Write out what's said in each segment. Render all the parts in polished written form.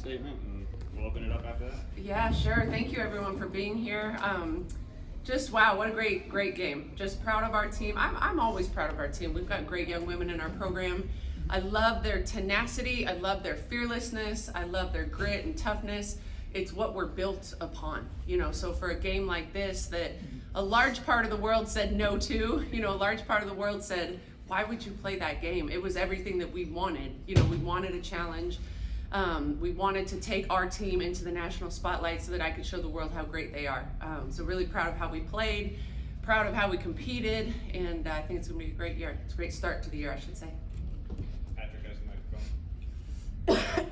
statement, and we'll open it up after that. Yeah, sure. Thank you everyone for being here. Just wow, what a great game. Just proud of our team. I'm always proud of our team. We've got great young women in our program. I love their tenacity. I love their fearlessness. I love their grit and toughness. It's what we're built upon, you know. So for a game like this that a large part of the world said no to, you know, a large part of the world said, why would you play that game? It was everything that we wanted. You know, we wanted a challenge. We wanted to take our team into the national spotlight so that I could show the world how great they are. So really proud of how we played, proud of how we competed, and I think it's going to be a great year. It's a great start to the year, I should say. Patrick has the microphone.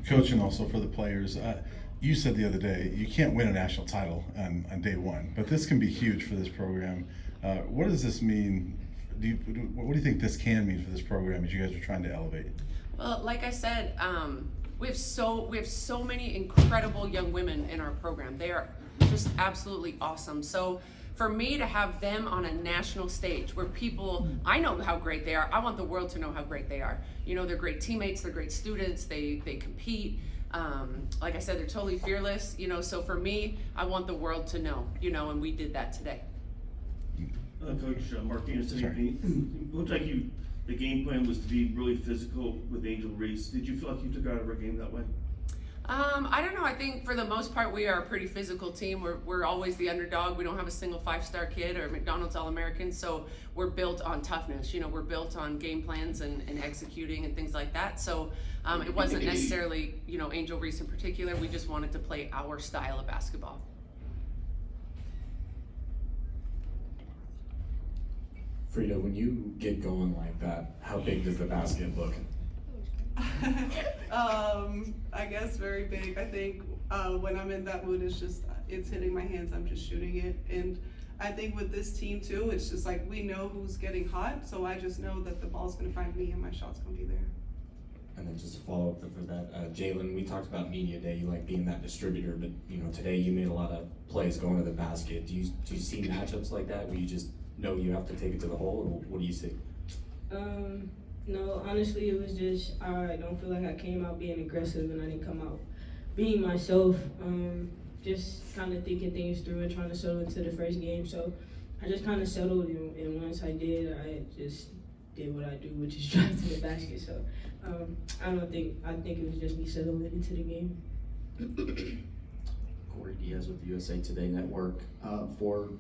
Coaching also for the players. You said the other day you can't win a national title on day one, but this can be huge for this program. What does this mean? What do you think this can mean for this program as you guys are trying to elevate? Well, like I said, we have so many incredible young women in our program. They are just absolutely awesome. So for me to have them on a national stage where people, I know how great they are. I want the world to know how great they are. You know, they're great teammates, they're great students, they compete. Like I said, they're totally fearless, you know, so for me, I want the world to know, you know, and we did that today. Coach Martinez, it looked like the game plan was to be really physical with Angel Reese. Did you feel like you took out of our game that way? I don't know. I think for the most part, we are a pretty physical team. We're always the underdog. We don't have a single 5-star kid or McDonald's All-American, so we're built on toughness. You know, we're built on game plans and executing and things like that. So it wasn't necessarily, you know, Angel Reese in particular. We just wanted to play our style of basketball. Frida, when you get going like that, how big does the basket look? I guess very big. I think when I'm in that mood, it's hitting my hands, I'm just shooting it. And I think with this team too, it's just like we know who's getting hot, so I just know that the ball's gonna find me and my shot's gonna be there. And then just to follow up for that, Jalen, we talked about media day, you like being that distributor, but you know, today you made a lot of plays going to the basket. Do you see matchups like that where you just know you have to take it to the hole, or what do you see? No, honestly, it was just I don't feel like I came out being aggressive and I didn't come out being myself. Just kind of thinking things through and trying to settle into the first game. So I just kind of settled, and once I did, I just did what I do, which is drive to the basket. So I think it was just me settling into the game. Corey Diaz with the USA Today Network for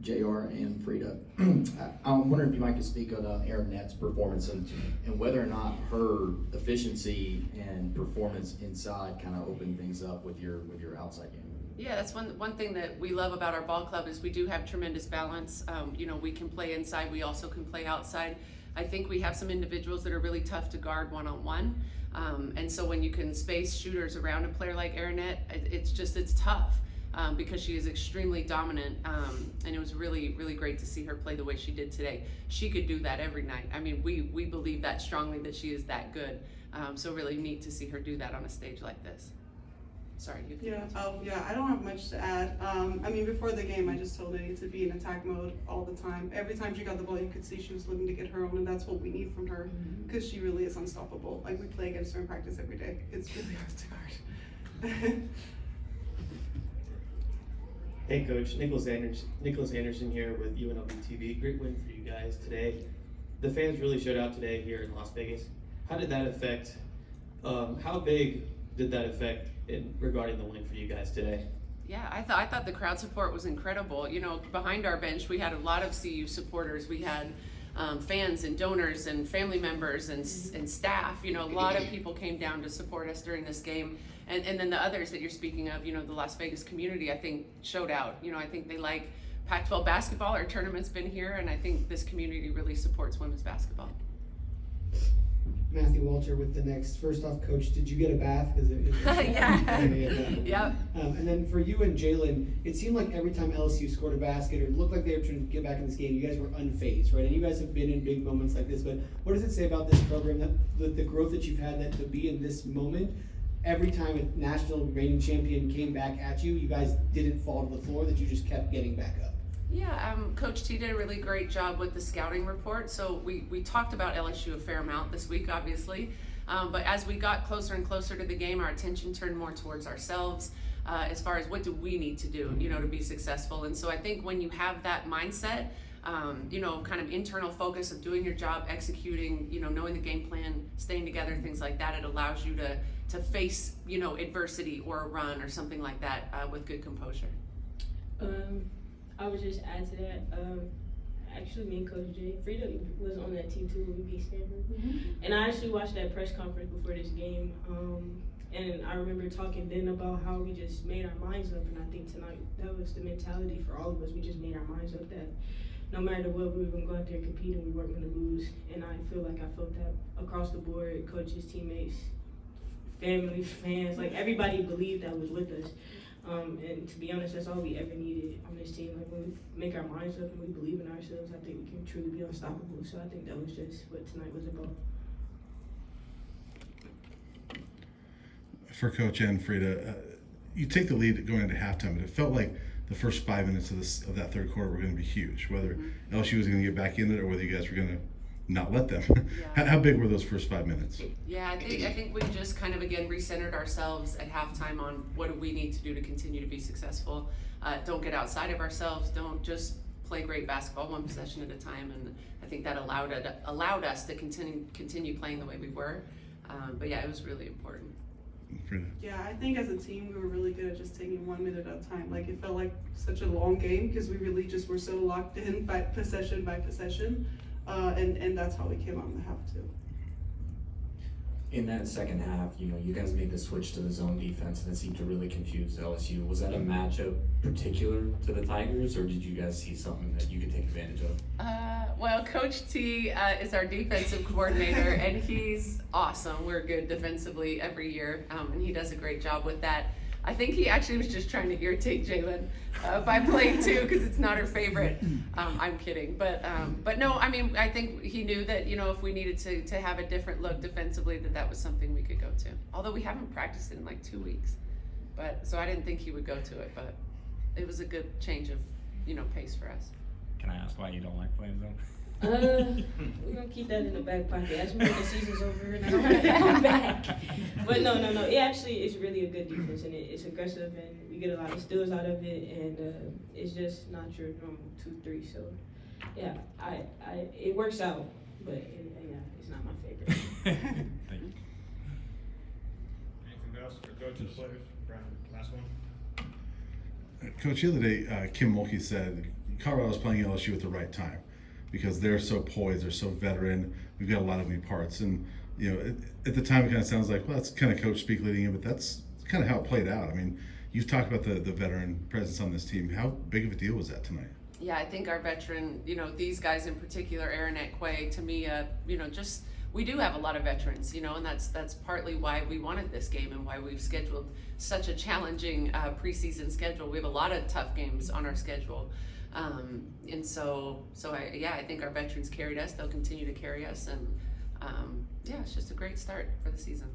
JR and Frida. I'm wondering if you might could speak on Erin Nett's performance and whether or not her efficiency and performance inside kind of opened things up with your outside game. Yeah, that's one thing that we love about our ball club is we do have tremendous balance. You know, we can play inside, we also can play outside. I think we have some individuals that are really tough to guard one-on-one. And so when you can space shooters around a player like Erin Nett, it's tough. Because she is extremely dominant, and it was really great to see her play the way she did today. She could do that every night. I mean, we believe that strongly that she is that good. So really neat to see her do that on a stage like this. Sorry. Yeah, I don't have much to add. I mean, before the game, I just told Eddie to be in attack mode all the time. Every time she got the ball, you could see she was looking to get her own, and that's what we need from her, because she really is unstoppable. Like, we play against her in practice every day. It's really hard to guard. Hey Coach, Nicholas Anderson here with UNLV TV. Great win for you guys today. The fans really showed out today here in Las Vegas. How did that affect, how big did that affect regarding the win for you guys today? Yeah, I thought the crowd support was incredible. You know, behind our bench, we had a lot of CU supporters. We had fans and donors and family members and staff. You know, a lot of people came down to support us during this game. And then the others that you're speaking of, you know, the Las Vegas community, I think, showed out. You know, I think they like Pac-12 basketball. Our tournament's been here, and I think this community really supports women's basketball. Matthew Walter with the Next. First off, Coach, did you get a bath? Yeah. Yep. And then for you and Jalen, it seemed like every time LSU scored a basket or it looked like they were trying to get back in this game, you guys were unfazed, right? And you guys have been in big moments like this, but what does it say about this program, that the growth that you've had, that to be in this moment, every time a national reigning champion came back at you, you guys didn't fall to the floor, that you just kept getting back up? Yeah, Coach T did a really great job with the scouting report. So we talked about LSU a fair amount this week, obviously. But as we got closer and closer to the game, our attention turned more towards ourselves, as far as what do we need to do, to be successful. And so I think when you have that mindset, kind of internal focus of doing your job, executing, knowing the game plan, staying together, things like that, it allows you to face, adversity or a run or something like that with good composure. I would just add to that. Actually, me and Coach Jay, Frida was on that team too when we beat Stanford. And I actually watched that press conference before this game. And I remember talking then about how we just made our minds up. And I think tonight that was the mentality for all of us. We just made our minds up that no matter what, we were going to go out there and compete and we weren't going to lose. And I feel like I felt that across the board, coaches, teammates, family, fans, like everybody believed that was with us. And to be honest, that's all we ever needed on this team. Like when we make our minds up and we believe in ourselves, I think we can truly be unstoppable. So I think that was just what tonight was about. For Coach and Frida, you take the lead going into halftime, but it felt like the first 5 minutes of that third quarter were going to be huge. Whether LSU was going to get back in it or whether you guys were going to not let them. Yeah. How big were those first 5 minutes? Yeah, I think we just kind of again recentered ourselves at halftime on what do we need to do to continue to be successful. Don't get outside of ourselves. Don't just play great basketball one possession at a time. And I think that allowed us to continue playing the way we were. But yeah, it was really important. Yeah, I think as a team we were really good at just taking 1 minute at a time. Like it felt like such a long game because we really just were so locked in by possession by possession. And that's how we came out in the half too. In that second half, you guys made the switch to the zone defense and it seemed to really confuse LSU. Was that a matchup particular to the Tigers, or did you guys see something that you could take advantage of? Well, Coach T is our defensive coordinator, and he's awesome. We're good defensively every year, and he does a great job with that. I think he actually was just trying to irritate Jalen by playing two because it's not her favorite. I'm kidding, but no. I mean, I think he knew that if we needed to have a different look defensively, that was something we could go to. Although we haven't practiced it in like 2 weeks, so I didn't think he would go to it. But it was a good change of pace for us. Can I ask why you don't like playing zone? We're gonna keep that in the back pocket. Ask me when the season's over and I don't have to come back. But no. It actually is really a good defense and it's aggressive and we get a lot of steals out of it and it's just not your normal 2-3. So yeah, it works out, but it's not my favorite. Thank you. Anything else for coach and the players? Brian, last one. Coach, the other day, Kim Mulkey said Colorado's playing LSU at the right time because they're so poised, they're so veteran. We've got a lot of new parts, and at the time it kind of sounds like, well, that's kind of coach speak leading in, but that's kind of how it played out. I mean, you've talked about the veteran presence on this team. How big of a deal was that tonight? Yeah, I think our veteran, these guys in particular, Aaron Quay, to me, just we do have a lot of veterans, and that's partly why we wanted this game and why we've scheduled such a challenging preseason schedule. We have a lot of tough games on our schedule. And so I think our veterans carried us. They'll continue to carry us, and it's just a great start for the season.